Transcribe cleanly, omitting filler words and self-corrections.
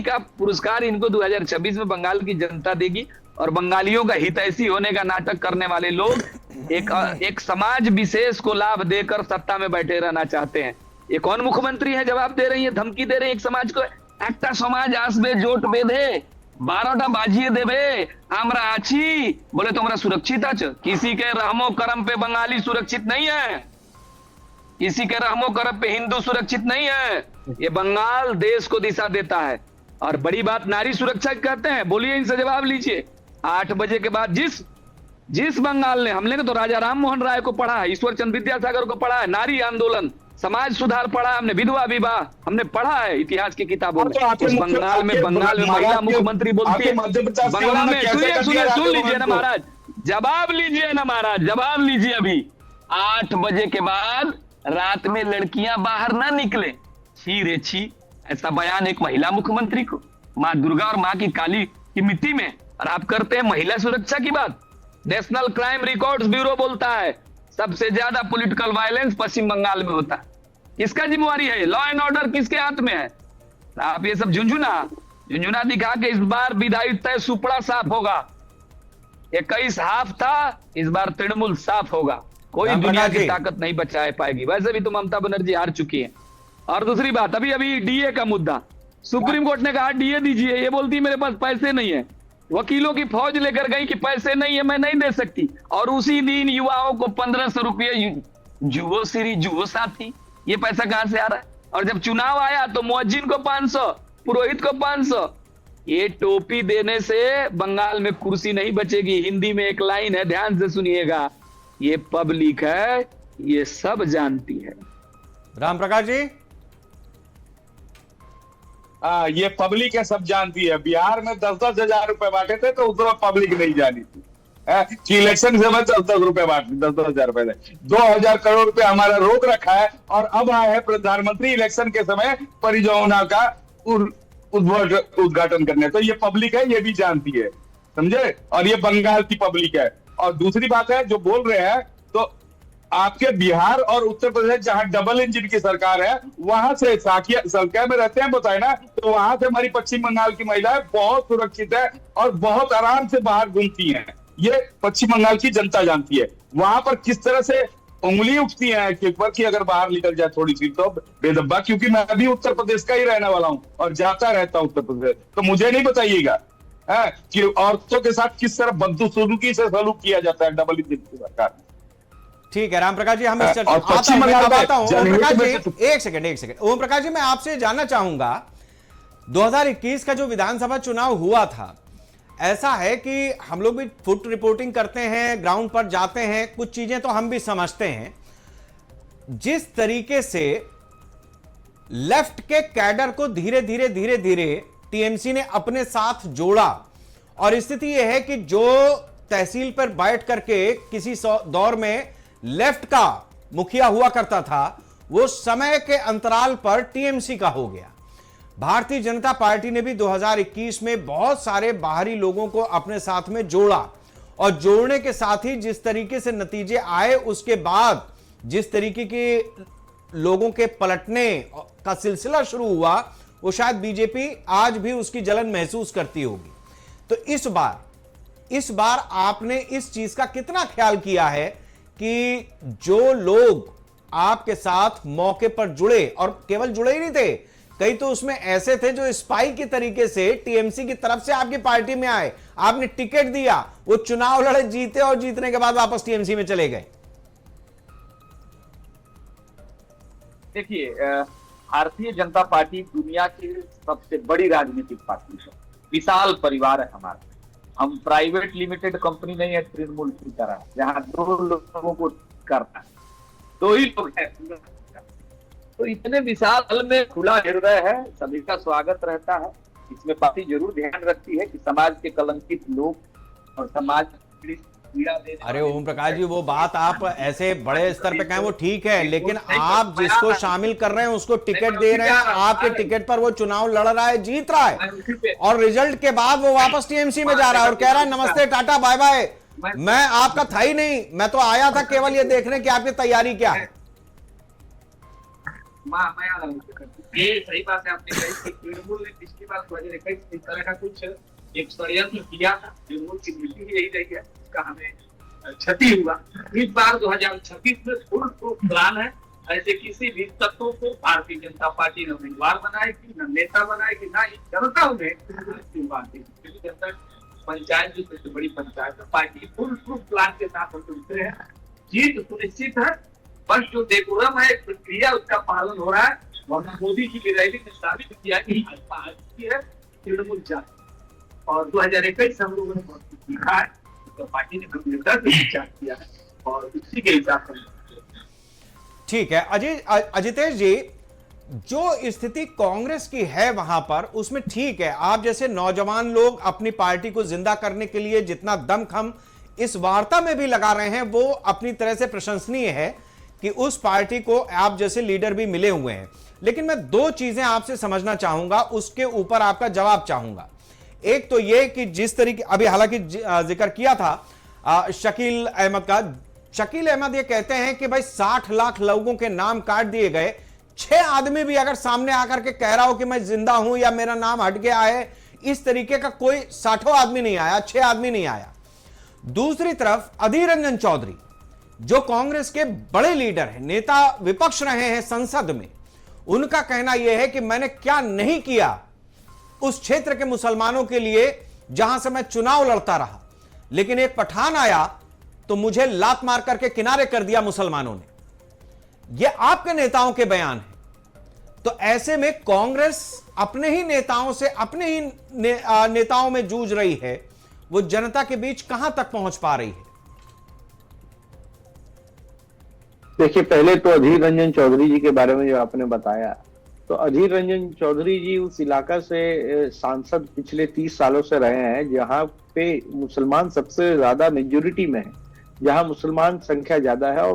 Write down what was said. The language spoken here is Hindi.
का पुरस्कार इनको 2026 में बंगाल की जनता देगी। और बंगालियों का हितैषी होने का नाटक करने वाले लोग एक समाज विशेष को लाभ देकर सत्ता में बैठे रहना चाहते हैं। ये कौन मुख्यमंत्री है जवाब दे रही है, धमकी दे रही है एक समाज को? একটা সমাজ আসবে জোট বেঁধে 12টা বাজিয়ে দেবে আমরা আছি বলে তোমরা सुरक्षित আছো। किसी के रहमो करम पे बंगाली सुरक्षित नहीं है, किसी के रहमो करम पे हिंदू सुरक्षित नहीं है। ये बंगाल देश को दिशा देता है। और बड़ी बात नारी सुरक्षा कहते हैं, बोलिए इनसे जवाब लीजिए। 8 बजे के बाद जिस बंगाल ने, हमने तो राजा राम मोहन राय को पढ़ा है, ईश्वर चंद्र विद्यासागर को पढ़ा है, नारी आंदोलन, समाज सुधार पढ़ा है हमने, विधवा विवाह हमने पढ़ा है इतिहास की किताबों में। उस बंगाल में महिला मुख्यमंत्री बोलती है बंगला में। सुन लीजिए ना महाराज, जवाब लीजिए ना महाराज, जवाब लीजिए। अभी 8 बजे के बाद रात में लड़कियां बाहर ना निकले, छी रे छी, ऐसा बयान एक महिला मुख्यमंत्री को, माँ दुर्गा और माँ की काली की मिट्टी में। और आप करते हैं महिला सुरक्षा की बात। नेशनल क्राइम रिकॉर्ड्स ब्यूरो बोलता है सबसे ज्यादा पॉलिटिकल वायलेंस पश्चिम बंगाल में होता है। किसका जिम्मेवारी है? लॉ एंड ऑर्डर किसके हाथ में है? आप ये सब झुंझुना दिखा के इस बार विधायी तय सुपड़ा साफ होगा। 21 हाफ था, इस बार तृणमूल साफ होगा। कोई दुनिया की ताकत नहीं बचा पाएगी। वैसे भी तो ममता बनर्जी हार चुकी है। और दूसरी बात, अभी डीए का मुद्दा, सुप्रीम कोर्ट ने कहा डीए दीजिए, ये बोलती मेरे पास पैसे नहीं है। वकीलों की फौज लेकर गई कि पैसे नहीं है, मैं नहीं दे सकती। और उसी दिन युवाओं को 1500 रुपये जुओ सीरी जुओ साथी, ये पैसा कहां से आ रहा है? और जब चुनाव आया तो मुअज्जिन को 500, पुरोहित को 500। ये टोपी देने से बंगाल में कुर्सी नहीं बचेगी। हिंदी में एक लाइन है, ध्यान से सुनिएगा, ये पब्लिक है, ये सब जानती है। राम प्रकाश जी, ये पब्लिक है, सब जानती है। बिहार में 10-10 हजार रुपए बांटे थे तो उस समय पब्लिक नहीं जानी थी कि इलेक्शन से मैं 10-10 रुपए बांटे, 10-10 हजार रुपए 2000 करोड़ रुपए हमारा रोक रखा है। और अब आए हैं प्रधानमंत्री इलेक्शन के समय परियोजना का उद्घाटन करने। तो ये पब्लिक है, ये भी जानती है, समझे? और ये बंगाल की पब्लिक है। और दूसरी बात है जो बोल रहे हैं, तो आपके बिहार और उत्तर प्रदेश जहां डबल इंजन की सरकार है, वहां से संख्या में रहते हैं बताए ना, तो वहां से हमारी पश्चिम बंगाल की महिलाएं बहुत सुरक्षित है और बहुत आराम से बाहर घूमती हैं। ये पश्चिम बंगाल की जनता जानती है। वहां पर किस तरह से उंगली उठती है कि अगर बाहर निकल जाए थोड़ी सी तो बेदब्बा, क्योंकि मैं अभी उत्तर प्रदेश का ही रहने वाला हूं और जाता रहता हूं उत्तर प्रदेश। तो मुझे नहीं बताइएगा कि औरतों के साथ किस तरह बदसलूकी से सलूक किया जाता है डबल इंजन की सरकार। ठीक है राम प्रकाश जी, हम इस चर्चा आता हूं। ओम प्रकाश जी एक सेकंड ओम प्रकाश जी, मैं आपसे जानना चाहूंगा 2021 का जो विधानसभा चुनाव हुआ था, ऐसा है कि हम लोग भी फुट रिपोर्टिंग करते हैं, ग्राउंड पर जाते हैं, कुछ चीजें तो हम भी समझते हैं। जिस तरीके से लेफ्ट के कैडर को धीरे धीरे टीएमसी ने अपने साथ जोड़ा, और स्थिति यह है कि जो तहसील पर बैठ करके किसी दौर में लेफ्ट का मुखिया हुआ करता था, वो समय के अंतराल पर टीएमसी का हो गया। भारतीय जनता पार्टी ने भी 2021 में बहुत सारे बाहरी लोगों को अपने साथ में जोड़ा, और जोड़ने के साथ ही जिस तरीके से नतीजे आए, उसके बाद जिस तरीके के लोगों के पलटने का सिलसिला शुरू हुआ, वो शायद बीजेपी आज भी उसकी जलन महसूस करती होगी। तो इस बार आपने इस चीज का कितना ख्याल किया है कि जो लोग आपके साथ मौके पर जुड़े, और केवल जुड़े ही नहीं थे, कई तो उसमें ऐसे थे जो स्पाई की तरीके से टीएमसी की तरफ से आपकी पार्टी में आए, आपने टिकट दिया, वो चुनाव लड़े, जीते, और जीतने के बाद वापस टीएमसी में चले गए। देखिए, भारतीय जनता पार्टी दुनिया की सबसे बड़ी राजनीतिक पार्टी है, विशाल परिवार है हमारा। हम प्राइवेट लिमिटेड कंपनी नहीं है तृणमूल की तरह, जहां 2 लोगों को करता है, 2 ही लोग हैं। तो इतने विशाल हल में खुला हृदय है, सभी का स्वागत रहता है। इसमें पार्टी जरूर ध्यान रखती है कि समाज के कलंकित लोग और समाज पीड़ा देने। अरे ओम प्रकाश जी, वो बात आप ऐसे बड़े स्तर पे कहें वो ठीक है, लेकिन आप जिसको शामिल कर रहे हैं उसको टिकट दे रहे हैं, आपके टिकट पर वो चुनाव लड़ रहा है, जीत रहा है, और रिजल्ट के बाद वो वापस टीएमसी में जा रहा है और कह रहा है नमस्ते टाटा बाय बाय, मैं आपका था ही नहीं, मैं तो आया था केवल ये देखने की आपकी तैयारी क्या है। ये सही बात है आपने कही कि तृणमूल ने पिछली बार 2021 इस तरह का कुछ एक षड्यंत्र किया था। तृणमूल की नीति यही रही है, इसका हमें क्षति हुआ। इस बार 2026 में फुल प्रूफ प्लान है। ऐसे किसी भी तत्व को भारतीय जनता पार्टी ने उम्मीदवार बनाएगी, न नेता बनाएगी, ना ही जनता उन्हें उम्मीदवार देगी। जनता पंचायत जो सबसे बड़ी पंचायत है, पार्टी फुल प्रूफ प्लान के साथ हम उतरे हैं। जीत सुनिश्चित है, बस जो डेकोरम है, प्रक्रिया, उसका पालन हो रहा है। और मोदी जी की रैली ने साबित किया कि भाजपा की है, तृणमूल जाति। और 2021 हम लोगों ने बहुत कुछ सीखा है, तो पार्टी ने गंभीरता से विचार किया है और उसी के हिसाब से। ठीक है अजितेश जी, जो स्थिति कांग्रेस की है वहां पर, उसमें ठीक है, आप जैसे नौजवान लोग अपनी पार्टी को जिंदा करने के लिए जितना दमखम इस वार्ता में भी लगा रहे हैं, वो अपनी तरह से प्रशंसनीय है कि उस पार्टी को आप जैसे लीडर भी मिले हुए हैं। लेकिन मैं दो चीजें आपसे समझना चाहूंगा, उसके ऊपर आपका जवाब चाहूंगा। एक तो यह कि जिस तरीके अभी हालांकि जिक्र किया था शकील अहमद का, शकील अहमद ये कहते हैं कि भाई 60 लाख लोगों के नाम काट दिए गए, 6 आदमी भी अगर सामने आकर के कह रहा हो कि मैं जिंदा हूं या मेरा नाम हट गया है, इस तरीके का कोई 60 आदमी नहीं आया, 6 आदमी नहीं आया। दूसरी तरफ अधीर रंजन चौधरी जो कांग्रेस के बड़े लीडर हैं, नेता विपक्ष रहे हैं संसद में, उनका कहना यह है कि मैंने क्या नहीं किया उस क्षेत्र के मुसलमानों के लिए जहां से मैं चुनाव लड़ता रहा, लेकिन एक पठान आया तो मुझे लात मार करके किनारे कर दिया मुसलमानों ने। यह आपके नेताओं के बयान है। तो ऐसे में कांग्रेस अपने ही नेताओं से, अपने ही नेताओं में जूझ रही है, वो जनता के बीच कहां तक पहुंच पा रही है? देखिए, पहले तो अधीर रंजन चौधरी जी के बारे में जो आपने बताया, तो अधीर रंजन चौधरी जी उस इलाका से सांसद पिछले 30 सालों से रहे हैं जहां पे मुसलमान सबसे ज्यादा मेजोरिटी में है, जहां मुसलमान संख्या ज्यादा है, और